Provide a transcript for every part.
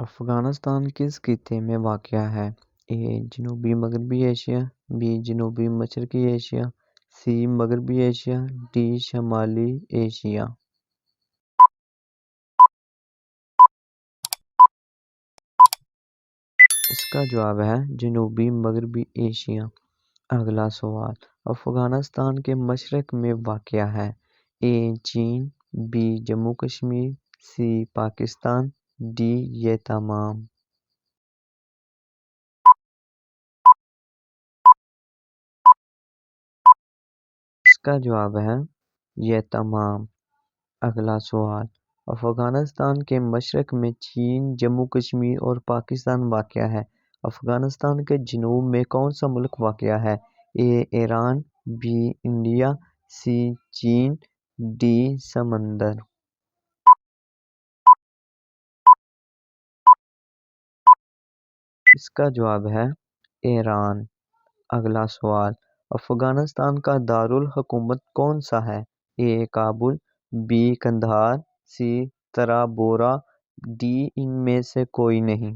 افغانستان کس خطے میں واقع ہے؟ اے جنوبی مغربی ایشیا، بی جنوبی مشرقی ایشیا، سی مغربی ایشیا، ڈی شمالی ایشیا۔ اس کا جواب ہے جنوبی مغربی ایشیا۔ اگلا سوال، افغانستان کے مشرق میں واقع ہے؟ اے چین، B Jammu Kashmir, C Pakistan, D یہ تمام۔ اس کا جواب ہے یہ تمام۔ اگلا سوال، افغانستان کے مشرق میں چین، جموں کشمیر اور پاکستان واقع ہے۔ افغانستان کے جنوب میں کون سا ملک واقع ہے؟ اے ایران، بی انڈیا، سی چین، ڈی سمندر۔ اس کا جواب ہے ایران۔ اگلا سوال، افغانستان کا دارالحکومت کون سا ہے؟ A Kabul, B Kandahar, C Tora Bora, D ان میں سے کوئی نہیں۔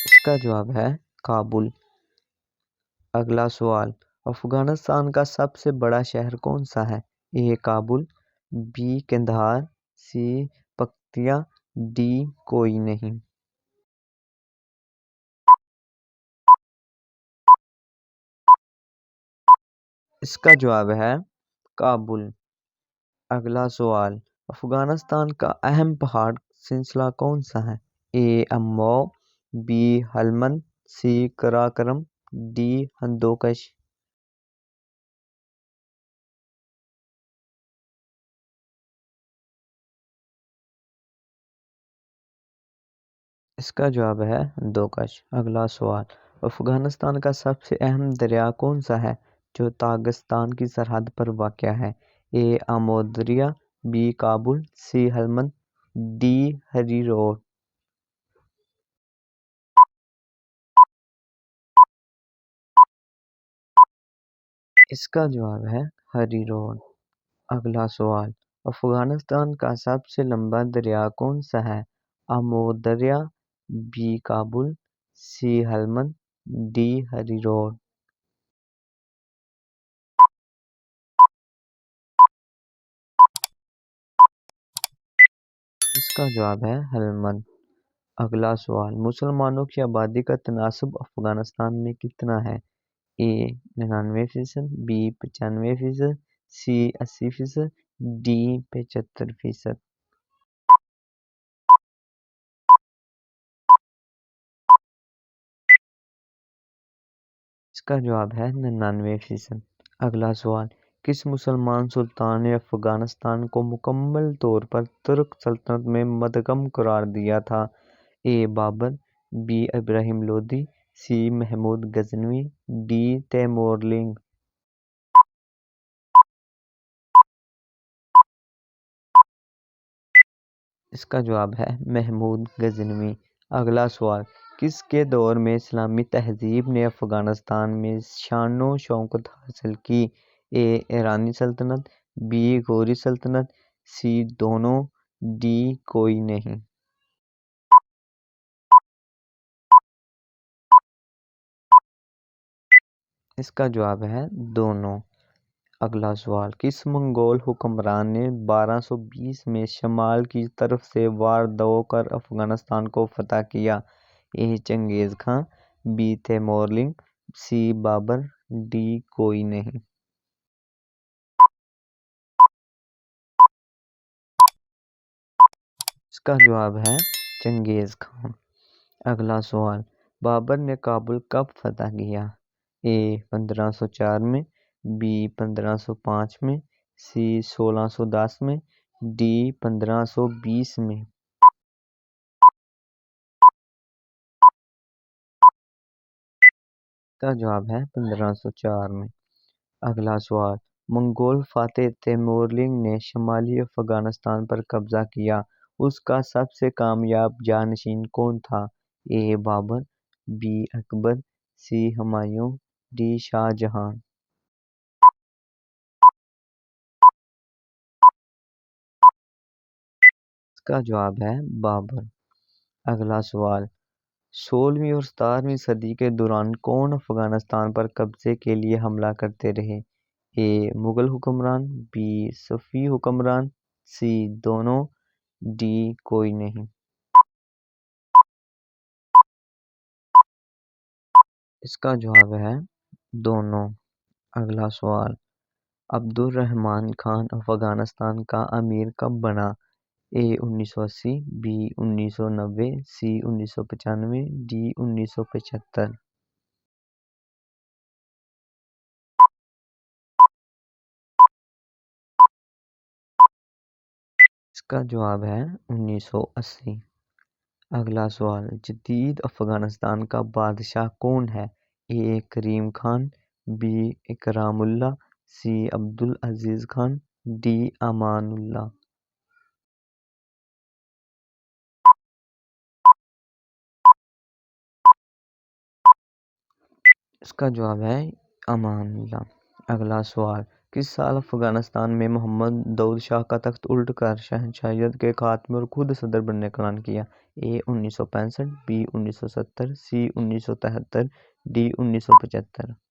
اس کا جواب ہے کابل۔ اگلا سوال، افغانستان کا سب سے بڑا شہر کون سا ہے؟ A Kabul, B Kandahar, C Paktia, D کوئی نہیں۔ اس کا جواب ہے کابل۔ اگلا سوال، افغانستان کا اہم پہاڑ سلسلہ کون سا ہے؟ A Amu, B Helmand, C Karakoram, D Hindu Kush. اس کا جواب ہے ہندوکش۔ اگلا سوال، افغانستان کا سب سے اہم دریا کون سا ہے جو تاجکستان کی سرحد پر واقع ہے؟ اے امو دریا، B Kabul, C Helmand, D Hari Rud. اس کا جواب ہے ہری روڈ۔ اگلا سوال، افغانستان کا سب سے لمبا دریا کون سا ہے؟ امو دریا، B Kabul, C Helmand, D Hari Rud. اس کا جواب ہے ہلمند۔ اگلا سوال، مسلمانوں کی آبادی کا تناسب افغانستان میں کتنا ہے؟ اے 99%، بی 95%، سی 80%، ڈی 75%۔ اس کا جواب ہے 99%۔ اگلا سوال، کس مسلمان سلطان نے افغانستان کو مکمل طور پر ترک سلطنت میں مدغم قرار دیا تھا؟ A Babur, B Ibrahim Lodhi, C Mahmud Ghaznavi, D Timurlang. اس کا جواب ہے محمود غزنوی۔ اگلا سوال، کس کے دور میں اسلامی تہذیب نے افغانستان میں شان و شوکت حاصل کی؟ اے ایرانی سلطنت، بی غوری سلطنت، سی دونوں، ڈی کوئی نہیں۔ اس کا جواب ہے دونوں۔ اگلا سوال، کس منگول حکمران نے 1220 میں شمال کی طرف سے وار دو کر افغانستان کو فتح کیا؟ A Genghis Khan, B Timurlang, C Babur, D کوئی نہیں۔ اس کا جواب ہے چنگیز خان۔ اگلا سوال، بابر نے کابل کب فتح کیا؟ اے 1504 میں، بی 1505 میں، سی 1610 میں، ڈی 1520 میں۔ اس کا جواب ہے 1504 میں۔ اگلا سوال، منگول فاتح تیمورلنگ نے شمالی افغانستان پر قبضہ کیا، اس کا سب سے کامیاب جانشین کون تھا؟ A Babur, B Akbar, C Humayun, D Shah Jahan. کا جواب ہے بابر۔ اگلا سوال، 16ویں اور 17ویں صدی کے دوران کون افغانستان پر قبضے کے لیے حملہ کرتے رہے؟ اے مغل حکمران، بی صفوی حکمران، سی دونوں، ڈی کوئی نہیں۔ اس کا جواب ہے دونوں۔ اگلا سوال، عبد الرحمن خان افغانستان کا امیر کب بنا؟ اے 1980، بی 1990، سی 1995، ڈی 1975۔ اس کا جواب ہے 1980۔ اگلا سوال، جدید افغانستان کا بادشاہ کون ہے؟ A Karim Khan, B Ikramullah, C Abdul Aziz Khan, D Amanullah. اس کا جواب ہے امان اللہ۔ اگلا سوال، کس سال افغانستان میں محمد داؤد شاہ کا تخت الٹ کر شہنشاہیت کے خاتمے اور خود صدر بننے کا اعلان کیا؟ اے 1965، بی 1970، سی 1973، ڈی 1975۔